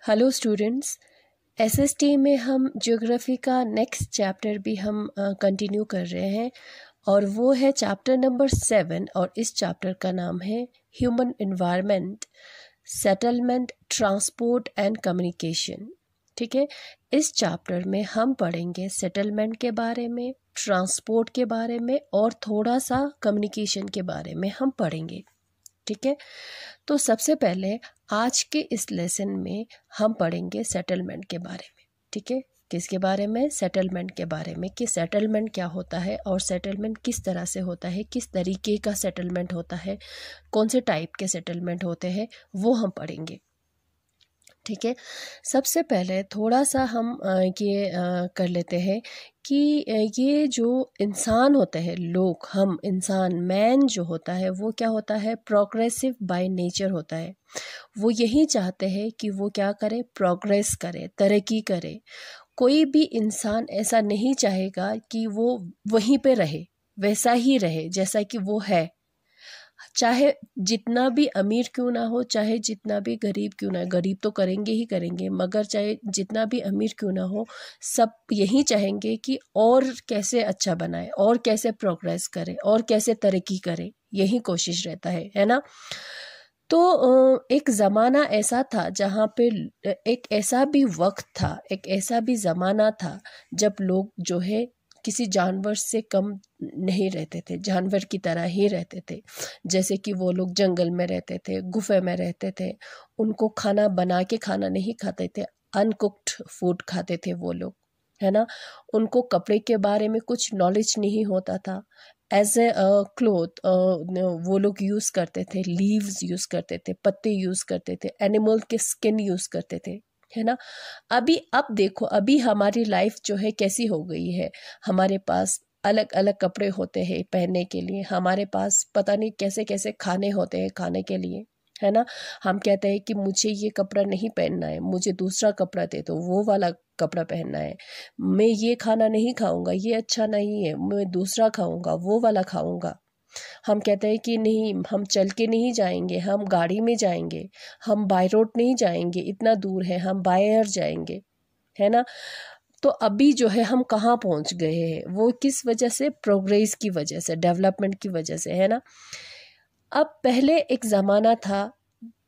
Hello students, SST में हम geography का नेक्स्ट चैप्टर भी हम कंटिन्यू कर रहे हैं और वो है चैप्टर नंबर 7 और इस चैप्टर का नाम है human environment, settlement, transport and communication. ठीक है, इस चैप्टर में हम पढ़ेंगे सेटलमेंट के बारे में, ट्रांसपोर्ट के बारे में और थोड़ा सा कम्युनिकेशन के बारे में हम पढ़ेंगे। ठीक है, तो सबसे पहले आज के इस लेसन में हम पढ़ेंगे सेटलमेंट के बारे में। ठीक है, किसके बारे में? सेटलमेंट के बारे में, कि सेटलमेंट क्या होता है और सेटलमेंट किस तरह से होता है, किस तरीके का सेटलमेंट होता है, कौन से टाइप के सेटलमेंट होते हैं, वो हम पढ़ेंगे। ठीक है, सबसे पहले थोड़ा सा हम ये कर लेते हैं कि ये जो इंसान होते हैं, लोग, हम इंसान, मैन जो होता है वो क्या होता है? प्रोग्रेसिव बाय नेचर होता है। वो यही चाहते हैं कि वो क्या करे? प्रोग्रेस करे, तरक्की करे। कोई भी इंसान ऐसा नहीं चाहेगा कि वो वहीं पे रहे, वैसा ही रहे जैसा कि वो है। चाहे जितना भी अमीर क्यों ना हो, चाहे जितना भी गरीब क्यों ना, गरीब तो करेंगे ही करेंगे, मगर चाहे जितना भी अमीर क्यों ना हो, सब यही चाहेंगे कि और कैसे अच्छा बनाए, और कैसे प्रोग्रेस करे, और कैसे तरक्की करे, यही कोशिश रहता है ना। तो एक ज़माना ऐसा था जहाँ पे एक ऐसा भी वक्त था, एक ऐसा भी ज़माना था जब लोग जो है किसी जानवर से कम नहीं रहते थे, जानवर की तरह ही रहते थे। जैसे कि वो लोग जंगल में रहते थे, गुफे में रहते थे, उनको खाना बना के खाना नहीं खाते थे, अनकुक्ड फूड खाते थे वो लोग, है ना। उनको कपड़े के बारे में कुछ नॉलेज नहीं होता था। एज ए क्लोथ वो लोग यूज़ करते थे, लीव्स यूज़ करते थे, पत्ते यूज़ करते थे, एनिमल के स्किन यूज़ करते थे, है ना। अब देखो, अभी हमारी लाइफ जो है कैसी हो गई है। हमारे पास अलग अलग कपड़े होते हैं पहनने के लिए, हमारे पास पता नहीं कैसे कैसे खाने होते हैं खाने के लिए, है ना। हम कहते हैं कि मुझे ये कपड़ा नहीं पहनना है, मुझे दूसरा कपड़ा दे दो, वो वाला कपड़ा पहनना है। मैं ये खाना नहीं खाऊंगा, ये अच्छा नहीं है, मैं दूसरा खाऊंगा, वो वाला खाऊंगा। हम कहते हैं कि नहीं, हम चल के नहीं जाएंगे, हम गाड़ी में जाएंगे, हम बाय रोड नहीं जाएंगे, इतना दूर है, हम बाय एयर जाएंगे, है ना। तो अभी जो है हम कहाँ पहुंच गए हैं? वो किस वजह से? प्रोग्रेस की वजह से, डेवलपमेंट की वजह से, है ना। अब पहले एक ज़माना था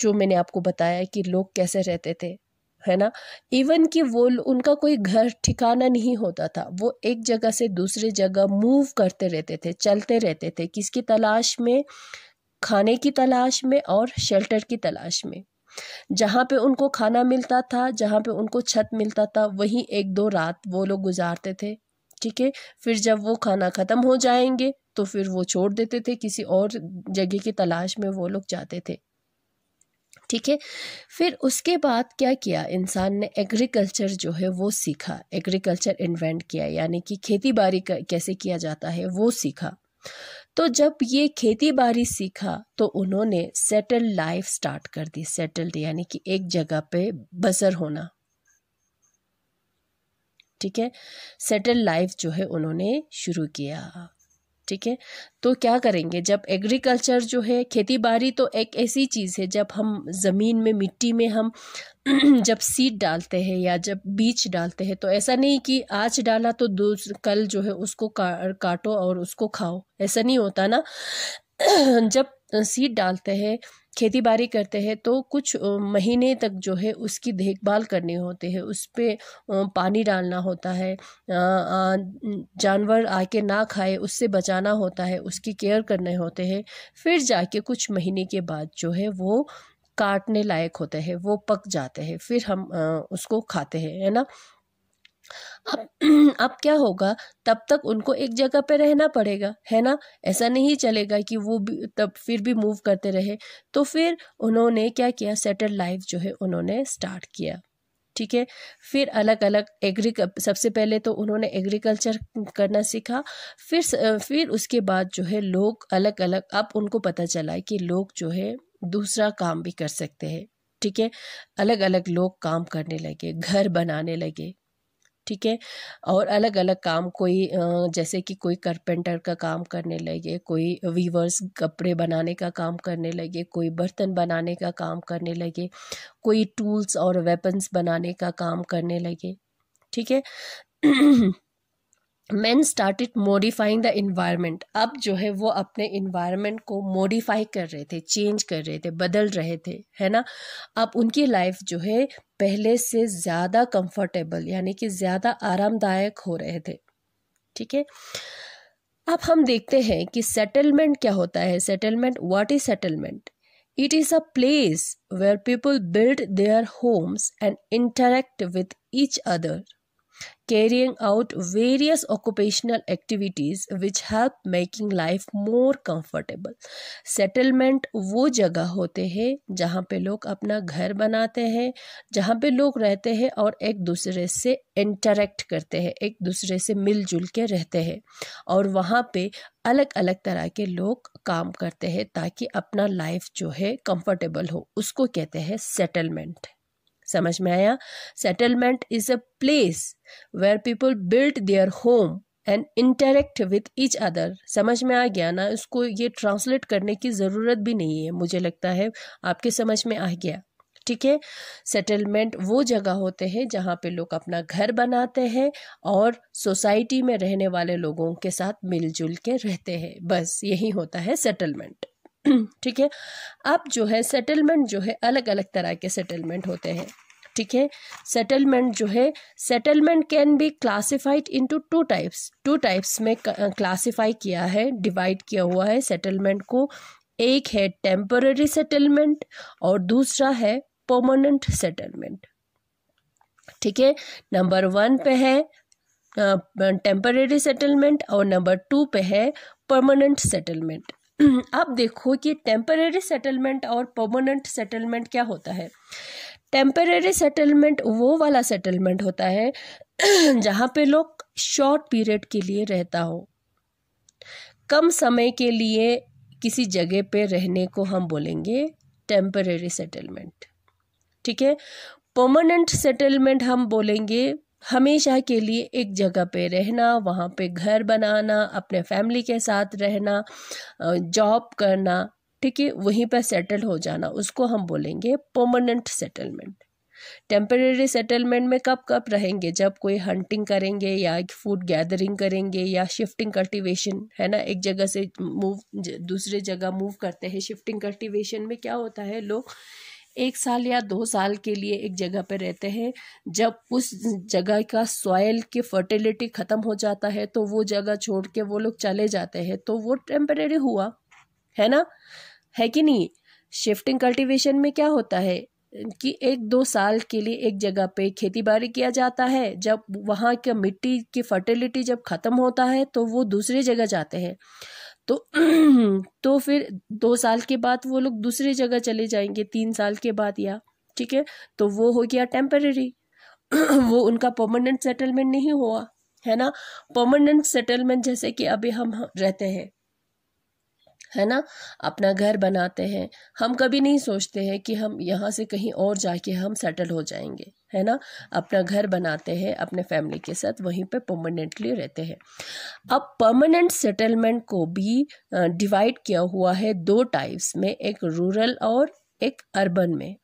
जो मैंने आपको बताया कि लोग कैसे रहते थे, है ना। इवन कि वो उनका कोई घर ठिकाना नहीं होता था, वो एक जगह से दूसरी जगह मूव करते रहते थे, चलते रहते थे। किसकी तलाश में? खाने की तलाश में और शेल्टर की तलाश में। जहाँ पे उनको खाना मिलता था, जहाँ पे उनको छत मिलता था, वहीं एक दो रात वो लोग गुजारते थे। ठीक है, फिर जब वो खाना ख़त्म हो जाएंगे तो फिर वो छोड़ देते थे, किसी और जगह की तलाश में वो लोग जाते थे। ठीक है, फिर उसके बाद क्या किया इंसान ने? एग्रीकल्चर जो है वो सीखा, एग्रीकल्चर इन्वेंट किया, यानी कि खेती बाड़ी कैसे किया जाता है वो सीखा। तो जब ये खेती बाड़ी सीखा तो उन्होंने सेटल लाइफ स्टार्ट कर दी। सेटल्ड यानी कि एक जगह पे बसर होना। ठीक है, सेटल लाइफ जो है उन्होंने शुरू किया। ठीक है, तो क्या करेंगे? जब एग्रीकल्चर जो है, खेती बाड़ी तो एक ऐसी चीज़ है, जब हम ज़मीन में, मिट्टी में हम जब सीड डालते हैं या जब बीज डालते हैं, तो ऐसा नहीं कि आज डाला तो कल जो है उसको काटो और उसको खाओ, ऐसा नहीं होता ना। जब सीड डालते हैं, खेती बाड़ी करते हैं, तो कुछ महीने तक जो है उसकी देखभाल करनी होती है, उस पे पानी डालना होता है, जानवर आके ना खाए उससे बचाना होता है, उसकी केयर करने होते हैं। फिर जाके कुछ महीने के बाद जो है वो काटने लायक होते हैं, वो पक जाते हैं, फिर हम उसको खाते हैं, है ना। अब अब क्या होगा? तब तक उनको एक जगह पे रहना पड़ेगा, है ना। ऐसा नहीं चलेगा कि वो भी तब फिर भी मूव करते रहे। तो फिर उन्होंने क्या किया? सेटल लाइफ जो है उन्होंने स्टार्ट किया। ठीक है, फिर अलग अलग सबसे पहले तो उन्होंने एग्रीकल्चर करना सीखा। फिर उसके बाद जो है लोग अलग अलग, अब उनको पता चला कि लोग जो है दूसरा काम भी कर सकते हैं। ठीक है, अलग अलग लोग काम करने लगे, घर बनाने लगे, ठीक है। और अलग अलग काम, कोई जैसे कि कोई कारपेंटर का काम करने लगे, कोई वीवर्स कपड़े बनाने का काम करने लगे, कोई बर्तन बनाने का काम करने लगे, कोई टूल्स और वेपन्स बनाने का काम करने लगे, ठीक है। Man started modifying the environment. अब जो है वो अपने इन्वायरमेंट को मॉडिफाई कर रहे थे, चेंज कर रहे थे, बदल रहे थे, है ना। अब उनकी लाइफ जो है पहले से ज़्यादा कंफर्टेबल यानी कि ज़्यादा आरामदायक हो रहे थे, ठीक है। अब हम देखते हैं कि सेटलमेंट क्या होता है। Settlement, what is settlement? It is a place where people build their homes and interact with each other, carrying out various occupational activities which help making life more comfortable. Settlement वो जगह होते हैं जहाँ पे लोग अपना घर बनाते हैं, जहाँ पे लोग रहते हैं और एक दूसरे से इंटरेक्ट करते हैं, एक दूसरे से मिलजुल के रहते हैं, और वहाँ पे अलग अलग तरह के लोग काम करते हैं ताकि अपना लाइफ जो है कंफर्टेबल हो, उसको कहते हैं सेटलमेंट। समझ में आया? Settlement is a place where people build their home and interact with each other. समझ में आ गया ना? इसको ये ट्रांसलेट करने की ज़रूरत भी नहीं है, मुझे लगता है आपके समझ में आ गया, ठीक है। सेटलमेंट वो जगह होते हैं जहाँ पे लोग अपना घर बनाते हैं और सोसाइटी में रहने वाले लोगों के साथ मिलजुल के रहते हैं, बस यही होता है सेटलमेंट, ठीक है। अब जो है सेटलमेंट जो है अलग अलग तरह के सेटलमेंट होते हैं, ठीक है। सेटलमेंट जो है, settlement can be classified into two types में क्लासिफाई किया है, डिवाइड किया हुआ है सेटलमेंट को। एक है टेम्पररी सेटलमेंट और दूसरा है परमानेंट सेटलमेंट, ठीक है। नंबर 1 पे है टेम्पररी सेटलमेंट और नंबर 2 पे है परमानेंट सेटलमेंट। अब देखो कि टेम्पररी सेटलमेंट और परमानेंट सेटलमेंट क्या होता है। टेम्पररी सेटलमेंट वो वाला सेटलमेंट होता है जहाँ पे लोग शॉर्ट पीरियड के लिए रहता हो, कम समय के लिए किसी जगह पे रहने को हम बोलेंगे टेम्पररी सेटलमेंट, ठीक है। परमानेंट सेटलमेंट हम बोलेंगे हमेशा के लिए एक जगह पे रहना, वहाँ पे घर बनाना, अपने फैमिली के साथ रहना, जॉब करना, ठीक है, वहीं पर सेटल हो जाना, उसको हम बोलेंगे परमानेंट सेटलमेंट। टेम्परेरी सेटलमेंट में कब कब रहेंगे? जब कोई हंटिंग करेंगे या फूड गैदरिंग करेंगे या शिफ्टिंग कल्टीवेशन, है ना, एक जगह से दूसरे जगह मूव करते हैं। शिफ्टिंग कल्टीवेशन में क्या होता है, लोग 1 साल या 2 साल के लिए एक जगह पे रहते हैं। जब उस जगह का सॉइल की फर्टिलिटी ख़त्म हो जाता है तो वो जगह छोड़ के वो लोग चले जाते हैं, तो वो टेम्परेरी हुआ, है ना, है कि नहीं। शिफ्टिंग कल्टीवेशन में क्या होता है कि 1-2 साल के लिए एक जगह पे खेती बाड़ी किया जाता है। जब वहाँ के मिट्टी की फर्टिलिटी जब ख़त्म होता है तो वो दूसरी जगह जाते हैं, तो फिर 2 साल के बाद वो लोग दूसरी जगह चले जाएंगे, 3 साल के बाद, या ठीक है, तो वो हो गया टेम्परेरी। वो उनका परमानेंट सेटलमेंट नहीं हुआ, है ना। परमानेंट सेटलमेंट जैसे कि अभी हम रहते हैं, है ना, अपना घर बनाते हैं, हम कभी नहीं सोचते हैं कि हम यहाँ से कहीं और जाके हम सेटल हो जाएंगे, है ना। अपना घर बनाते हैं, अपने फैमिली के साथ वहीं पे परमानेंटली रहते हैं। अब परमानेंट सेटलमेंट को भी डिवाइड किया हुआ है 2 टाइप्स में, एक रूरल और एक अर्बन में,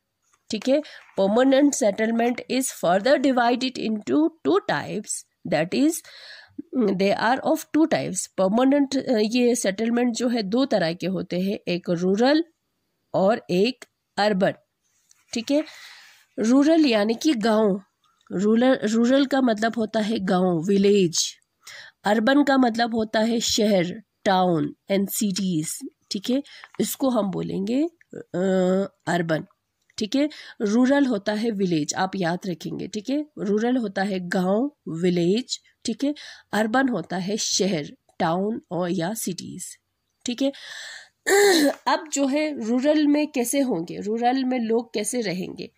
ठीक है। Permanent settlement is further divided into 2 types, that is they are of 2 types. Permanent ये सेटलमेंट जो है 2 तरह के होते हैं, एक रूरल और एक अर्बन, ठीक है। रूरल यानी कि गांव, रूरल का मतलब होता है गांव, विलेज। अर्बन का मतलब होता है शहर, टाउन एंड सिटीज, ठीक है, इसको हम बोलेंगे अर्बन, ठीक है। रूरल होता है विलेज, आप याद रखेंगे, ठीक है। रूरल होता है गांव, विलेज, ठीक है। अर्बन होता है शहर, टाउन और या सिटीज, ठीक है। अब जो है रूरल में कैसे होंगे, रूरल में लोग कैसे रहेंगे।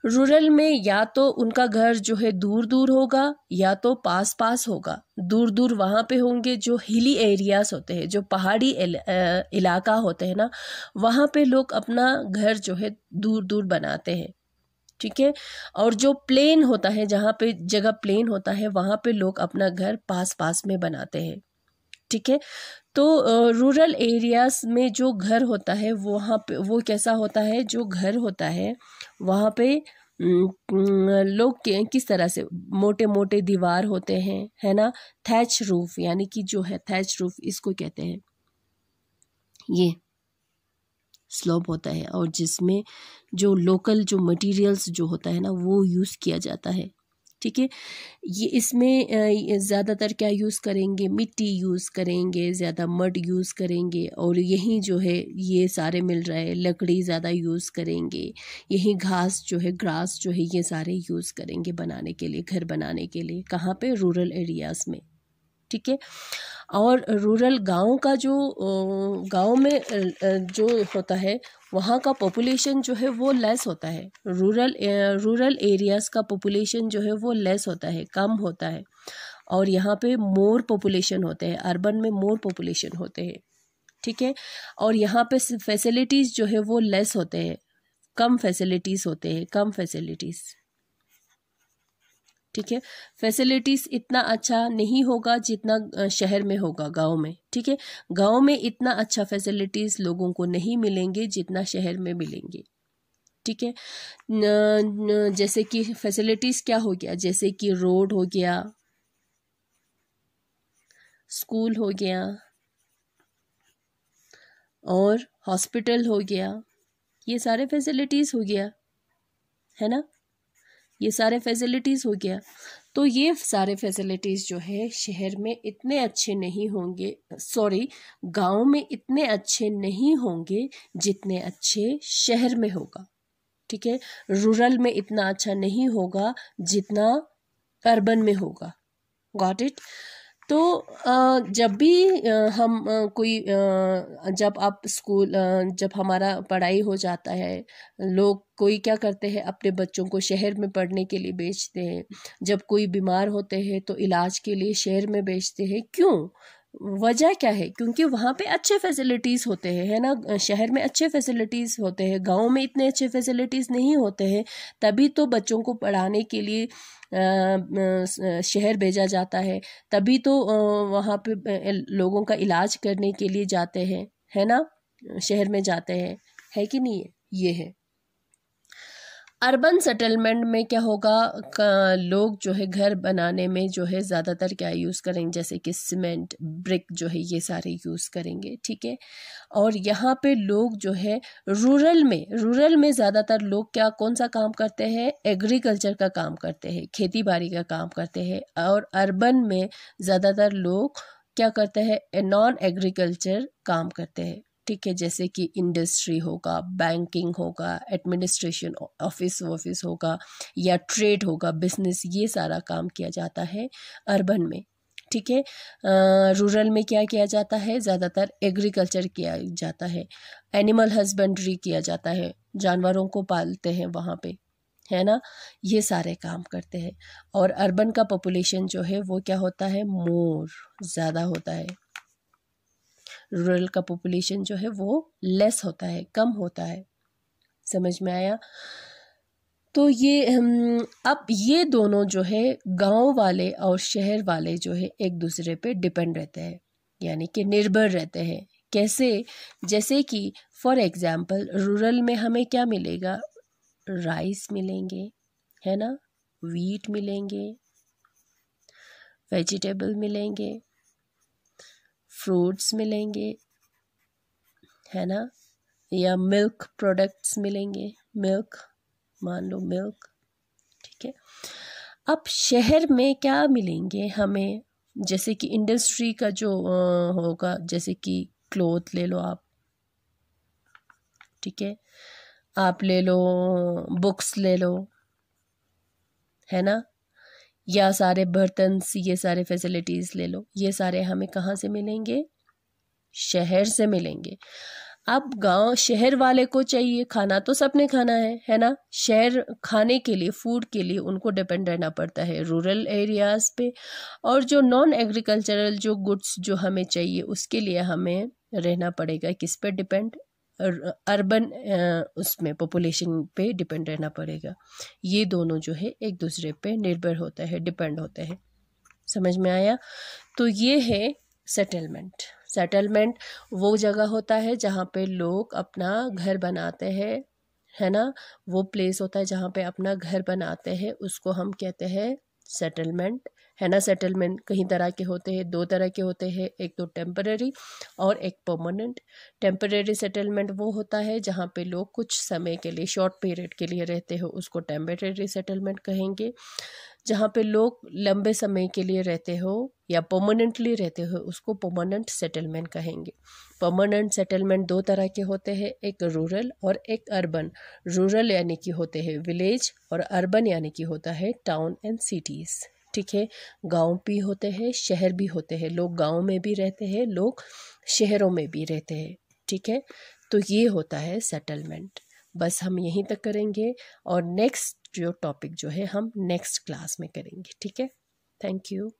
रूरल में या तो उनका घर जो है दूर दूर होगा या तो पास पास होगा। दूर दूर वहाँ पे होंगे जो हिली एरियाज होते हैं, जो पहाड़ी इलाका होते हैं ना, वहाँ पे लोग अपना घर जो है दूर दूर बनाते हैं, ठीक है। और जो प्लेन होता है, जहाँ पे जगह प्लेन होता है, वहाँ पे लोग अपना घर पास पास में बनाते हैं, ठीक है। तो रूरल एरियाज में जो घर होता है वहाँ पे वो कैसा होता है, जो घर होता है वहाँ पे लोग किस तरह से, मोटे मोटे दीवार होते हैं, है ना। थैच रूफ, यानी कि जो है थैच रूफ इसको कहते हैं, ये स्लोप होता है, और जिसमें जो लोकल जो मटेरियल्स जो होता है ना वो यूज़ किया जाता है, ठीक है। ये इसमें ज़्यादातर क्या यूज़ करेंगे, मिट्टी यूज़ करेंगे, ज़्यादा मड यूज़ करेंगे, और यही जो है ये सारे मिल रहा है, लकड़ी ज़्यादा यूज़ करेंगे, यही घास जो है, ग्रास जो है, ये सारे यूज़ करेंगे बनाने के लिए, घर बनाने के लिए। कहाँ पे, रूरल एरियाज़ में, ठीक है। और रूरल गांव का जो गांव में जो होता है वहाँ का पॉपुलेशन जो है वो लेस होता है। रूरल एरियाज़ का पॉपुलेशन जो है वो लेस होता है, कम होता है, और यहाँ पे मोर पॉपुलेशन होते हैं, अर्बन में मोर पॉपुलेशन होते हैं, ठीक है। और यहाँ पे फैसिलिटीज़ जो है वो लेस होते हैं, कम फैसिलिटीज़ होते हैं, कम फैसिलिटीज़, ठीक है। फैसिलिटीज़ इतना अच्छा नहीं होगा जितना शहर में होगा, गांव में, ठीक है। गांव में इतना अच्छा फैसिलिटीज़ लोगों को नहीं मिलेंगे जितना शहर में मिलेंगे, ठीक है। जैसे कि फैसिलिटीज़ क्या हो गया, जैसे कि रोड हो गया, स्कूल हो गया, और हॉस्पिटल हो गया, ये सारे फैसिलिटीज़ हो गया, है ना, ये सारे फैसिलिटीज़ हो गया। तो ये सारे फैसिलिटीज़ जो है शहर में इतने अच्छे नहीं होंगे, सॉरी, गांव में इतने अच्छे नहीं होंगे जितने अच्छे शहर में होगा, ठीक है। रूरल में इतना अच्छा नहीं होगा जितना अर्बन में होगा, गॉट इट। तो जब भी हम जब आप स्कूल, जब हमारा पढ़ाई हो जाता है, लोग कोई क्या करते हैं, अपने बच्चों को शहर में पढ़ने के लिए भेजते हैं। जब कोई बीमार होते हैं तो इलाज के लिए शहर में भेजते हैं, क्यों, वजह क्या है, क्योंकि वहाँ पे अच्छे फैसिलिटीज़ होते हैं, है ना। शहर में अच्छे फैसिलिटीज़ होते हैं, गांव में इतने अच्छे फैसिलिटीज़ नहीं होते हैं, तभी तो बच्चों को पढ़ाने के लिए शहर भेजा जाता है, तभी तो वहाँ पे लोगों का इलाज करने के लिए जाते हैं, है ना, शहर में जाते हैं, है कि नहीं है, ये है। अर्बन सेटलमेंट में क्या होगा, लोग जो है घर बनाने में जो है ज़्यादातर क्या यूज़ करेंगे, जैसे कि सीमेंट, ब्रिक जो है, ये सारे यूज़ करेंगे, ठीक है। और यहाँ पे लोग जो है रूरल में ज़्यादातर लोग क्या, कौन सा काम करते हैं, एग्रीकल्चर का काम करते हैं, खेती बाड़ी का काम करते हैं। और अर्बन में ज़्यादातर लोग क्या करते हैं, नॉन एग्रीकल्चर काम करते हैं, ठीक है। जैसे कि इंडस्ट्री होगा, बैंकिंग होगा, एडमिनिस्ट्रेशन ऑफिस होगा, या ट्रेड होगा, बिजनेस, ये सारा काम किया जाता है अर्बन में, ठीक है। रूरल में क्या किया जाता है, ज़्यादातर एग्रीकल्चर किया जाता है, एनिमल हस्बेंड्री किया जाता है, जानवरों को पालते हैं वहाँ पे, है ना, ये सारे काम करते हैं। और अर्बन का पॉपुलेशन जो है वो क्या होता है, मोर ज़्यादा होता है। रूरल का पॉपुलेशन जो है वो लेस होता है, कम होता है, समझ में आया। तो ये अब ये दोनों जो है गांव वाले और शहर वाले जो है एक दूसरे पे डिपेंड रहते हैं, यानी कि निर्भर रहते हैं। कैसे, जैसे कि फॉर एग्जांपल रूरल में हमें क्या मिलेगा, राइस मिलेंगे, है ना, वीट मिलेंगे, वेजिटेबल मिलेंगे, फ्रूट्स मिलेंगे, है ना, या मिल्क प्रोडक्ट्स मिलेंगे, मिल्क, मान लो मिल्क, ठीक है। अब शहर में क्या मिलेंगे हमें, जैसे कि इंडस्ट्री का जो होगा, जैसे कि क्लॉथ ले लो आप, ठीक है, आप ले लो, बुक्स ले लो, है ना, या सारे बर्तन, ये सारे फैसिलिटीज़ ले लो, ये सारे हमें कहाँ से मिलेंगे, शहर से मिलेंगे। अब गांव, शहर वाले को चाहिए, खाना तो सबने खाना है ना, शहर खाने के लिए, फूड के लिए उनको डिपेंड रहना पड़ता है रूरल एरियाज़ पे। और जो नॉन एग्रीकल्चरल जो गुड्स जो हमें चाहिए उसके लिए हमें रहना पड़ेगा किस पे डिपेंड, अर्बन उसमें पॉपुलेशन पे डिपेंड रहना पड़ेगा। ये दोनों जो है एक दूसरे पे निर्भर होता है, डिपेंड होते हैं। समझ में आया? तो ये है सेटलमेंट। सेटलमेंट वो जगह होता है जहाँ पे लोग अपना घर बनाते हैं, है ना। वो प्लेस होता है जहाँ पे अपना घर बनाते हैं, उसको हम कहते हैं सेटलमेंट, है ना। सेटलमेंट कई तरह के होते हैं, दो तरह के होते हैं, एक तो टेम्पररी और एक परमानेंट। टेम्पररी सेटलमेंट वो होता है जहाँ पे लोग कुछ समय के लिए, शॉर्ट पीरियड के लिए रहते हो, उसको टेम्पररी सेटलमेंट कहेंगे। जहाँ पे लोग लंबे समय के लिए रहते हो या परमानेंटली रहते हो, उसको परमानेंट सेटलमेंट कहेंगे। परमानेंट सेटलमेंट दो तरह के होते हैं, एक रूरल और एक अर्बन। रूरल यानी कि होते हैं विलेज, और अर्बन यानी कि होता है टाउन एंड सिटीज़। ठीक है, गांव भी होते हैं, शहर भी होते हैं, लोग गांव में भी रहते हैं, लोग शहरों में भी रहते हैं। ठीक है, तो ये होता है सेटलमेंट। बस हम यहीं तक करेंगे, और नेक्स्ट जो टॉपिक जो है हम नेक्स्ट क्लास में करेंगे। ठीक है, थैंक यू।